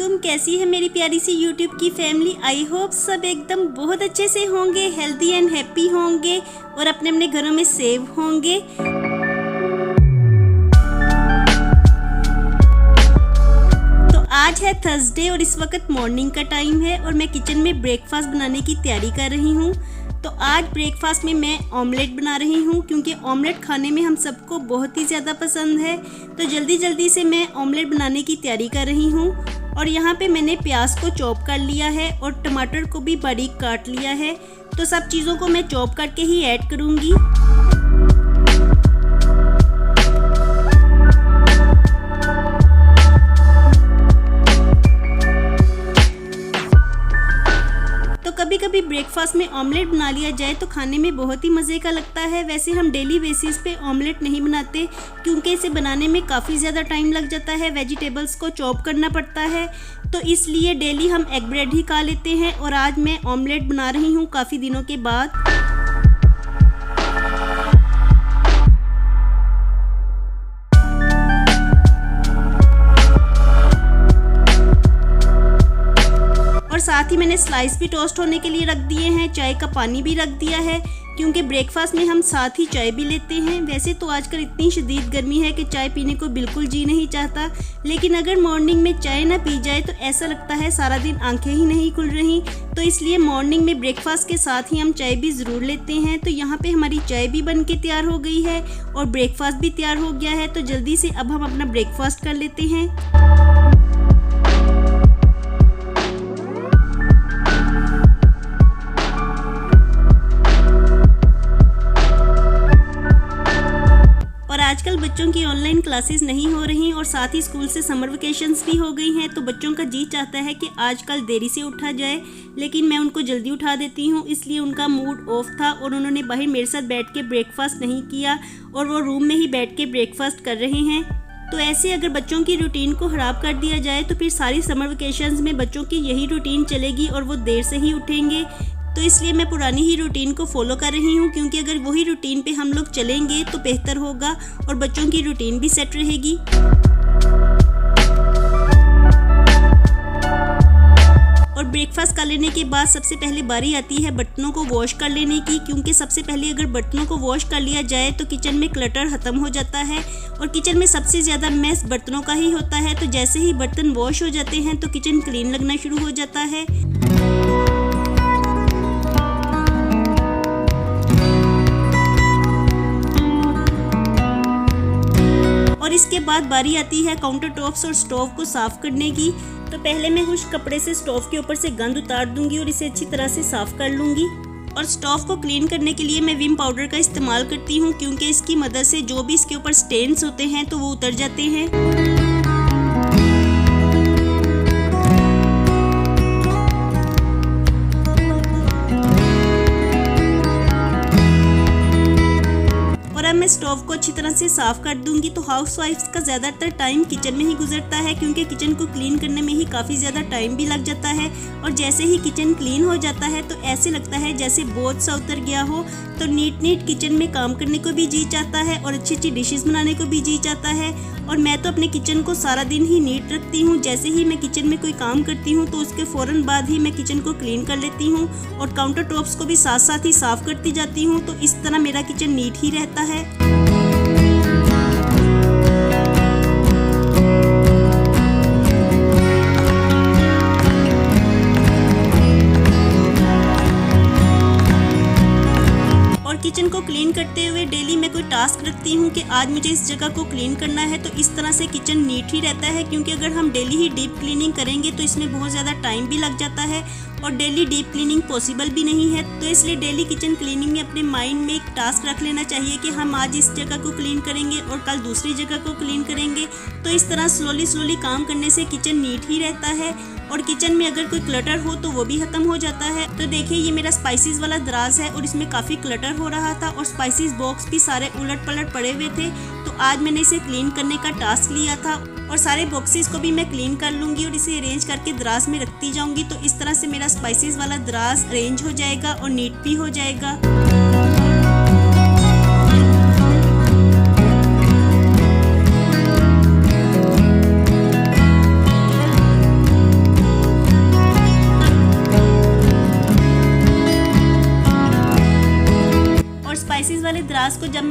वालेकुम। कैसी है मेरी प्यारी सी यूट्यूब की फैमिली। आई होप सब एकदम बहुत अच्छे से होंगे, हेल्दी एंड हैप्पी होंगे और अपने अपने घरों में सेव होंगे। तो आज है थर्सडे और इस वक्त मॉर्निंग का टाइम है और मैं किचन में ब्रेकफास्ट बनाने की तैयारी कर रही हूँ। तो आज ब्रेकफास्ट में मैं ऑमलेट बना रही हूँ क्योंकि ऑमलेट खाने में हम सबको बहुत ही ज़्यादा पसंद है। तो जल्दी जल्दी से मैं ऑमलेट बनाने की तैयारी कर रही हूँ और यहाँ पे मैंने प्याज को चॉप कर लिया है और टमाटर को भी बारीक काट लिया है। तो सब चीज़ों को मैं चॉप करके ही ऐड करूँगी। कभी कभी ब्रेकफास्ट में ऑमलेट बना लिया जाए तो खाने में बहुत ही मज़े का लगता है। वैसे हम डेली बेसिस पे ऑमलेट नहीं बनाते क्योंकि इसे बनाने में काफ़ी ज़्यादा टाइम लग जाता है, वेजिटेबल्स को चॉप करना पड़ता है। तो इसलिए डेली हम एग ब्रेड ही खा लेते हैं और आज मैं ऑमलेट बना रही हूँ काफ़ी दिनों के बाद। और साथ ही मैंने स्लाइस भी टोस्ट होने के लिए रख दिए हैं, चाय का पानी भी रख दिया है क्योंकि ब्रेकफास्ट में हम साथ ही चाय भी लेते हैं। वैसे तो आजकल इतनी शदीद गर्मी है कि चाय पीने को बिल्कुल जी नहीं चाहता, लेकिन अगर मॉर्निंग में चाय ना पी जाए तो ऐसा लगता है सारा दिन आंखें ही नहीं खुल रही। तो इसलिए मॉर्निंग में ब्रेकफास्ट के साथ ही हम चाय भी ज़रूर लेते हैं। तो यहाँ पे हमारी चाय भी बन के तैयार हो गई है और ब्रेकफास्ट भी तैयार हो गया है। तो जल्दी से अब हम अपना ब्रेकफास्ट कर लेते हैं। आजकल बच्चों की ऑनलाइन क्लासेस नहीं हो रही और साथ ही स्कूल से समर वेकेशंस भी हो गई हैं। तो बच्चों का जी चाहता है कि आजकल देरी से उठा जाए, लेकिन मैं उनको जल्दी उठा देती हूँ। इसलिए उनका मूड ऑफ था और उन्होंने बाहर मेरे साथ बैठ के ब्रेकफास्ट नहीं किया और वो रूम में ही बैठ के ब्रेकफास्ट कर रहे हैं। तो ऐसे अगर बच्चों की रूटीन को ख़राब कर दिया जाए तो फिर सारी समर वेकेशंस में बच्चों की यही रूटीन चलेगी और वो देर से ही उठेंगे। तो इसलिए मैं पुरानी ही रूटीन को फॉलो कर रही हूँ क्योंकि अगर वही रूटीन पे हम लोग चलेंगे तो बेहतर होगा और बच्चों की रूटीन भी सेट रहेगी। और ब्रेकफास्ट कर लेने के बाद सबसे पहले बारी आती है बर्तनों को वॉश कर लेने की, क्योंकि सबसे पहले अगर बर्तनों को वॉश कर लिया जाए तो किचन में क्लटर ख़त्म हो जाता है और किचन में सबसे ज़्यादा मैस बर्तनों का ही होता है। तो जैसे ही बर्तन वॉश हो जाते हैं तो किचन क्लीन लगना शुरू हो जाता है। और इसके बाद बारी आती है काउंटर टॉप्स और स्टोव को साफ़ करने की। तो पहले मैं खुश कपड़े से स्टोव के ऊपर से गंद उतार दूंगी और इसे अच्छी तरह से साफ़ कर लूँगी। और स्टोव को क्लीन करने के लिए मैं विम पाउडर का इस्तेमाल करती हूँ क्योंकि इसकी मदद से जो भी इसके ऊपर स्टेन्स होते हैं तो वो उतर जाते हैं। मैं स्टोव को अच्छी तरह से साफ कर दूंगी। तो हाउसवाइफ्स का ज़्यादातर टाइम किचन में ही गुजरता है क्योंकि किचन को क्लीन करने में ही काफ़ी ज़्यादा टाइम भी लग जाता है। और जैसे ही किचन क्लीन हो जाता है तो ऐसे लगता है जैसे बोझ सा उतर गया हो। तो नीट किचन में काम करने को भी जी चाहता है और अच्छी अच्छी डिशेस बनाने को भी जी चाहता है। और मैं तो अपने किचन को सारा दिन ही नीट रखती हूँ। जैसे ही मैं किचन में कोई काम करती हूँ तो उसके फ़ौरन बाद ही मैं किचन को क्लीन कर लेती हूँ और काउंटर टॉप्स को भी साथ साथ ही साफ़ करती जाती हूँ। तो इस तरह मेरा किचन नीट ही रहता है। किचन को क्लीन करते हुए डेली मैं कोई टास्क रखती हूँ कि आज मुझे इस जगह को क्लीन करना है। तो इस तरह से किचन नीट ही रहता है क्योंकि अगर हम डेली ही डीप क्लीनिंग करेंगे तो इसमें बहुत ज़्यादा टाइम भी लग जाता है और डेली डीप क्लीनिंग पॉसिबल भी नहीं है। तो इसलिए डेली किचन क्लीनिंग में अपने माइंड में एक टास्क रख लेना चाहिए कि हम आज इस जगह को क्लीन करेंगे और कल दूसरी जगह को क्लीन करेंगे। तो इस तरह स्लोली काम करने से किचन नीट ही रहता है और किचन में अगर कोई क्लटर हो तो वो भी ख़त्म हो जाता है। तो देखिए ये मेरा स्पाइसेस वाला दराज है और इसमें काफ़ी क्लटर हो रहा था और स्पाइसेस बॉक्स भी सारे उलट पलट पड़े हुए थे। तो आज मैंने इसे क्लीन करने का टास्क लिया था और सारे बॉक्सेस को भी मैं क्लीन कर लूँगी और इसे अरेंज करके दराज में रखती जाऊँगी। तो इस तरह से मेरा स्पाइसेस वाला दराज अरेंज हो जाएगा और नीट भी हो जाएगा।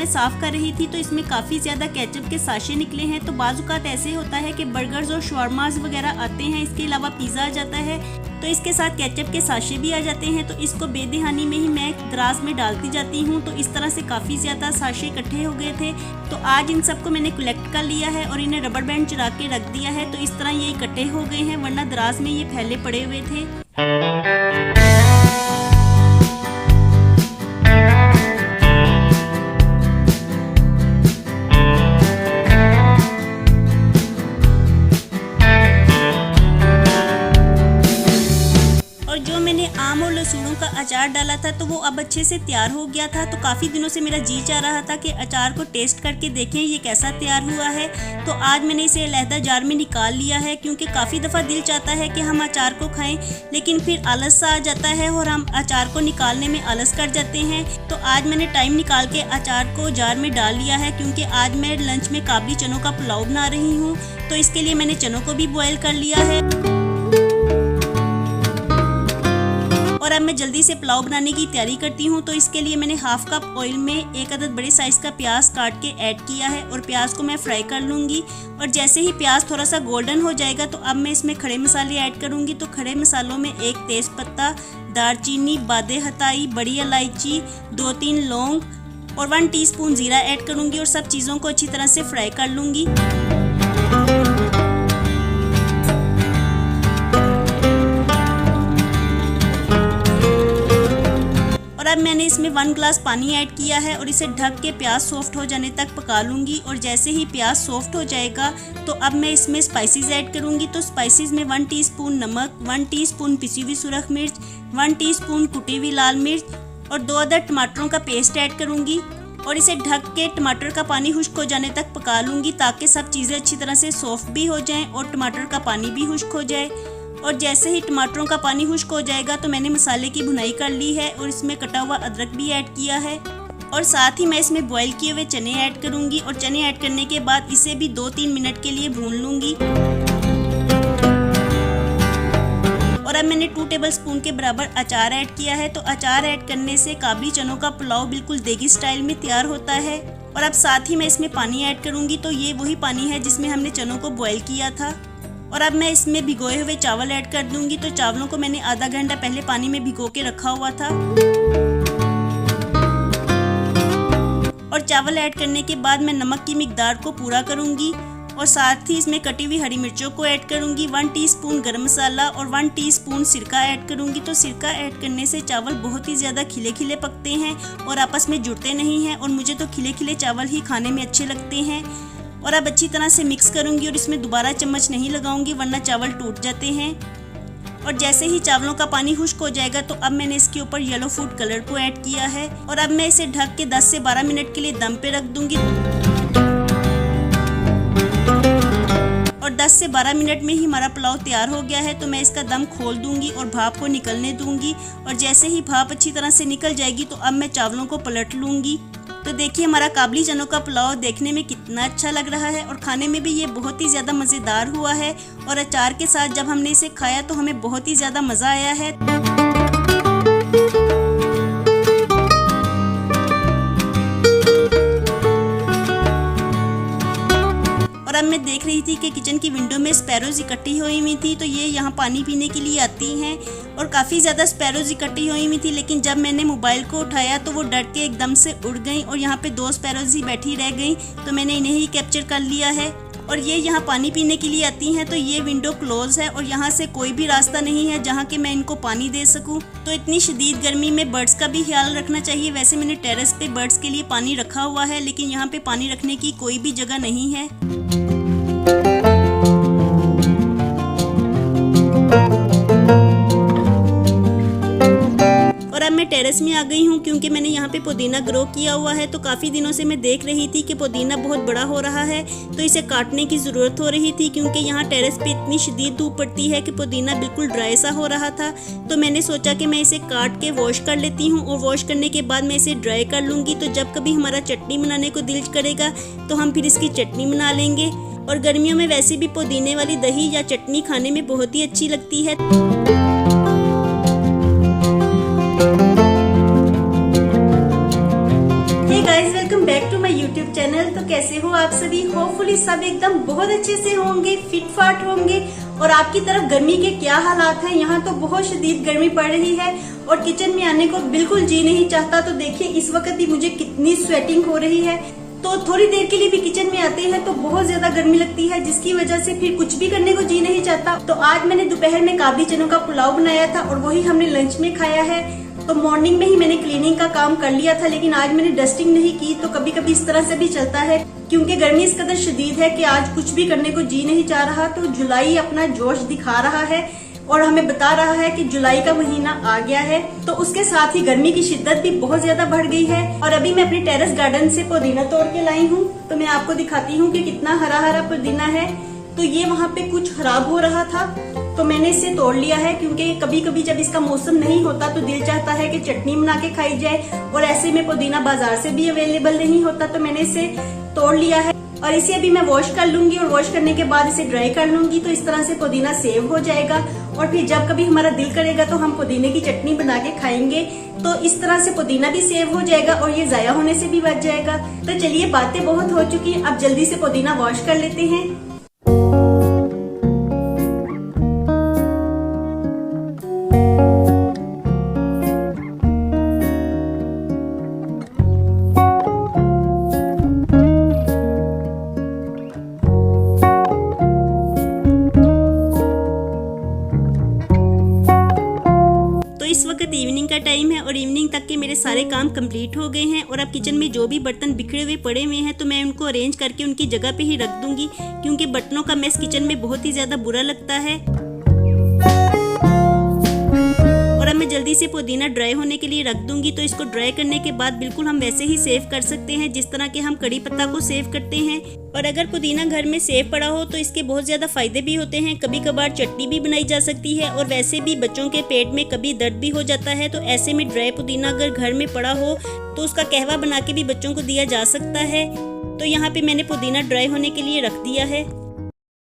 मैं साफ़ कर रही थी तो इसमें काफ़ी ज़्यादा केचप के साशे निकले हैं। तो बाज़-औक़ात ऐसे होता है कि बर्गर्स और शवारमास वगैरह आते हैं, इसके अलावा पिज़्ज़ा आ जाता है तो इसके साथ केचप के साशे भी आ जाते हैं। तो इसको बेदहानी में ही मैं दराज में डालती जाती हूँ। तो इस तरह से काफ़ी ज़्यादा साशे इकट्ठे हो गए थे। तो आज इन सबको मैंने कलेक्ट कर लिया है और इन्हें रबर बैंड चढ़ा के रख दिया है। तो इस तरह ये इकट्ठे हो गए हैं, वरना दराज में ये फैले पड़े हुए थे। आम और लहसुनों का अचार डाला था तो वो अब अच्छे से तैयार हो गया था। तो काफ़ी दिनों से मेरा जी चाह रहा था कि अचार को टेस्ट करके देखें ये कैसा तैयार हुआ है। तो आज मैंने इसे अलहदा जार में निकाल लिया है, क्योंकि काफ़ी दफ़ा दिल चाहता है कि हम अचार को खाएं, लेकिन फिर आलस सा आ जाता है और हम अचार को निकालने में आलस कर जाते हैं। तो आज मैंने टाइम निकाल के अचार को जार में डाल लिया है, क्योंकि आज मैं लंच में काबली चनों का पुलाव बना रही हूँ। तो इसके लिए मैंने चनों को भी बॉयल कर लिया है और अब मैं जल्दी से पुलाव बनाने की तैयारी करती हूँ। तो इसके लिए मैंने हाफ कप ऑयल में 1 अदद बड़े साइज़ का प्याज काट के ऐड किया है और प्याज को मैं फ्राई कर लूँगी। और जैसे ही प्याज थोड़ा सा गोल्डन हो जाएगा तो अब मैं इसमें खड़े मसाले ऐड करूँगी। तो खड़े मसालों में 1 तेज़पत्ता, दालचीनी, बादे हताई, बड़ी इलायची, 2-3 लौंग और 1 टीस्पून ज़ीरा ऐड करूँगी और सब चीज़ों को अच्छी तरह से फ्राई कर लूँगी। अब मैंने इसमें 1 गिलास पानी ऐड किया है और इसे ढक के प्याज सॉफ्ट हो जाने तक पका लूँगी। और जैसे ही प्याज सॉफ्ट हो जाएगा तो अब मैं इसमें स्पाइसेस ऐड करूँगी। तो स्पाइसेस में 1 टीस्पून नमक, 1 टीस्पून पिसी हुई सुरख मिर्च, 1 टीस्पून कुटी हुई लाल मिर्च और 2 अदद टमाटरों का पेस्ट ऐड करूँगी। और इसे ढक के टमाटर का पानी खुश्क हो जाने तक पका लूँगी, ताकि सब चीज़ें अच्छी तरह से सॉफ्ट भी हो जाएँ और टमाटर का पानी भी खुश्क हो जाए। और जैसे ही टमाटरों का पानी खुश्क हो जाएगा तो मैंने मसाले की भुनाई कर ली है और इसमें कटा हुआ अदरक भी ऐड किया है। और साथ ही मैं इसमें बॉईल किए हुए चने ऐड करूँगी और चने ऐड करने के बाद इसे भी 2-3 मिनट के लिए भून लूँगी। और अब मैंने 2 टेबलस्पून के बराबर अचार ऐड किया है। तो अचार ऐड करने से काबली चनों का पुलाव बिल्कुल देगी स्टाइल में तैयार होता है। और अब साथ ही मैं इसमें पानी ऐड करूँगी। तो ये वही पानी है जिसमें हमने चनों को बॉईल किया था। और अब मैं इसमें भिगोए हुए चावल ऐड कर दूंगी। तो चावलों को मैंने आधा घंटा पहले पानी में भिगो के रखा हुआ था। और चावल ऐड करने के बाद मैं नमक की मिकदार को पूरा करूंगी और साथ ही इसमें कटी हुई हरी मिर्चों को ऐड करूंगी। 1 टीस्पून गरम मसाला और 1 टीस्पून सिरका ऐड करूंगी। तो सिरका ऐड करने से चावल बहुत ही ज़्यादा खिले खिले पकते हैं और आपस में जुड़ते नहीं हैं। और मुझे तो खिले खिले चावल ही खाने में अच्छे लगते हैं। और अब अच्छी तरह से मिक्स करूंगी और इसमें दोबारा चम्मच नहीं लगाऊंगी, वरना चावल टूट जाते हैं। और जैसे ही चावलों का पानी खुश्क हो जाएगा तो अब मैंने इसके ऊपर येलो फूड कलर को ऐड किया है। और अब मैं इसे ढक के 10 से 12 मिनट के लिए दम पे रख दूंगी। और 10 से 12 मिनट में ही हमारा पुलाव तैयार हो गया है। तो मैं इसका दम खोल दूंगी और भाप को निकलने दूंगी। और जैसे ही भाप अच्छी तरह से निकल जाएगी तो अब मैं चावलों को पलट लूंगी। तो देखिए हमारा काबली चनों का पुलाव देखने में कितना अच्छा लग रहा है और खाने में भी ये बहुत ही ज़्यादा मज़ेदार हुआ है। और अचार के साथ जब हमने इसे खाया तो हमें बहुत ही ज़्यादा मज़ा आया है। और अब मैं देख रही थी कि किचन की विंडो में स्पैरोज इकट्ठी हुई थी। तो ये यहाँ पानी पीने के लिए आती हैं और काफ़ी ज़्यादा स्पैरोज इकट्ठी हुई थी। लेकिन जब मैंने मोबाइल को उठाया तो वो डर के एकदम से उड़ गई और यहाँ पे 2 स्पैरोज ही बैठी रह गई। तो मैंने इन्हें ही कैप्चर कर लिया है। और ये यहाँ पानी पीने के लिए आती हैं। तो ये विंडो क्लोज है और यहाँ से कोई भी रास्ता नहीं है जहाँ के मैं इनको पानी दे सकूँ। तो इतनी शदीद गर्मी में बर्ड्स का भी ख्याल रखना चाहिए। वैसे मैंने टेरेस पे बर्ड्स के लिए पानी रखा हुआ है, लेकिन यहाँ पे पानी रखने की कोई भी जगह नहीं है। और अब मैं टेरेस में आ गई हूँ, क्योंकि मैंने यहाँ पे पुदीना ग्रो किया हुआ है। तो काफ़ी दिनों से मैं देख रही थी कि पुदीना बहुत बड़ा हो रहा है, तो इसे काटने की ज़रूरत हो रही थी, क्योंकि यहाँ टेरेस पे इतनी शदीद धूप पड़ती है कि पुदीना बिल्कुल ड्राई सा हो रहा था। तो मैंने सोचा कि मैं इसे काट के वॉश कर लेती हूँ और वॉश करने के बाद मैं इसे ड्राई कर लूँगी। तो जब कभी हमारा चटनी बनाने को दिल करेगा तो हम फिर इसकी चटनी बना लेंगे। और गर्मियों में वैसे भी पुदीने वाली दही या चटनी खाने में बहुत ही अच्छी लगती है। Hey guys, welcome back to channel. तो कैसे हो आप सभी? होपफुली सब एकदम बहुत अच्छे से होंगे, फिट फाट होंगे। और आपकी तरफ गर्मी के क्या हालात हैं? यहाँ तो बहुत शदीद गर्मी पड़ रही है और किचन में आने को बिल्कुल जी नहीं चाहता। तो देखिए इस वक्त भी मुझे कितनी स्वेटिंग हो रही है। तो थोड़ी देर के लिए भी किचन में आते हैं तो बहुत ज्यादा गर्मी लगती है, जिसकी वजह से फिर कुछ भी करने को जी नहीं चाहता। तो आज मैंने दोपहर में काबली चनों का पुलाव बनाया था और वही हमने लंच में खाया है। तो मॉर्निंग में ही मैंने क्लीनिंग का काम कर लिया था, लेकिन आज मैंने डस्टिंग नहीं की। तो कभी कभी इस तरह से भी चलता है, क्योंकि गर्मी इस कदर शदीद है कि आज कुछ भी करने को जी नहीं चाह रहा। तो जुलाई अपना जोश दिखा रहा है और हमें बता रहा है कि जुलाई का महीना आ गया है। तो उसके साथ ही गर्मी की शिद्दत भी बहुत ज्यादा बढ़ गई है। और अभी मैं अपने टेरेस गार्डन से पुदीना तोड़ के लाई हूँ। तो मैं आपको दिखाती हूँ कि कितना हरा हरा पुदीना है। तो ये वहाँ पे कुछ खराब हो रहा था तो मैंने इसे तोड़ लिया है, क्योंकि कभी कभी जब इसका मौसम नहीं होता तो दिल चाहता है कि चटनी बना के खाई जाए। और ऐसे में पुदीना बाजार से भी अवेलेबल नहीं होता, तो मैंने इसे तोड़ लिया है। और इसे अभी मैं वॉश कर लूंगी और वॉश करने के बाद इसे ड्राई कर लूंगी। तो इस तरह से पुदीना सेव हो जाएगा और फिर जब कभी हमारा दिल करेगा तो हम पुदीने की चटनी बना के खाएंगे। तो इस तरह से पुदीना भी सेव हो जाएगा और ये जाया होने से भी बच जाएगा। तो चलिए बातें बहुत हो चुकी है, अब जल्दी से पुदीना वॉश कर लेते हैं। इस वक्त इवनिंग का टाइम है और इवनिंग तक के मेरे सारे काम कंप्लीट हो गए हैं। और अब किचन में जो भी बर्तन बिखरे हुए पड़े हुए हैं तो मैं उनको अरेंज करके उनकी जगह पे ही रख दूंगी, क्योंकि बर्तनों का मैस किचन में बहुत ही ज्यादा बुरा लगता है। और अब मैं जल्दी से पुदीना ड्राई होने के लिए रख दूंगी। तो इसको ड्राई करने के बाद बिल्कुल हम वैसे ही सेव कर सकते हैं जिस तरह के हम कड़ी पत्ता को सेव करते हैं। और अगर पुदीना घर में सेव पड़ा हो तो इसके बहुत ज्यादा फायदे भी होते हैं। कभी कभार चटनी भी बनाई जा सकती है और वैसे भी बच्चों के पेट में कभी दर्द भी हो जाता है। तो ऐसे में ड्राई पुदीना अगर घर में पड़ा हो तो उसका कहवा बना के भी बच्चों को दिया जा सकता है। तो यहाँ पे मैंने पुदीना ड्राई होने के लिए रख दिया है।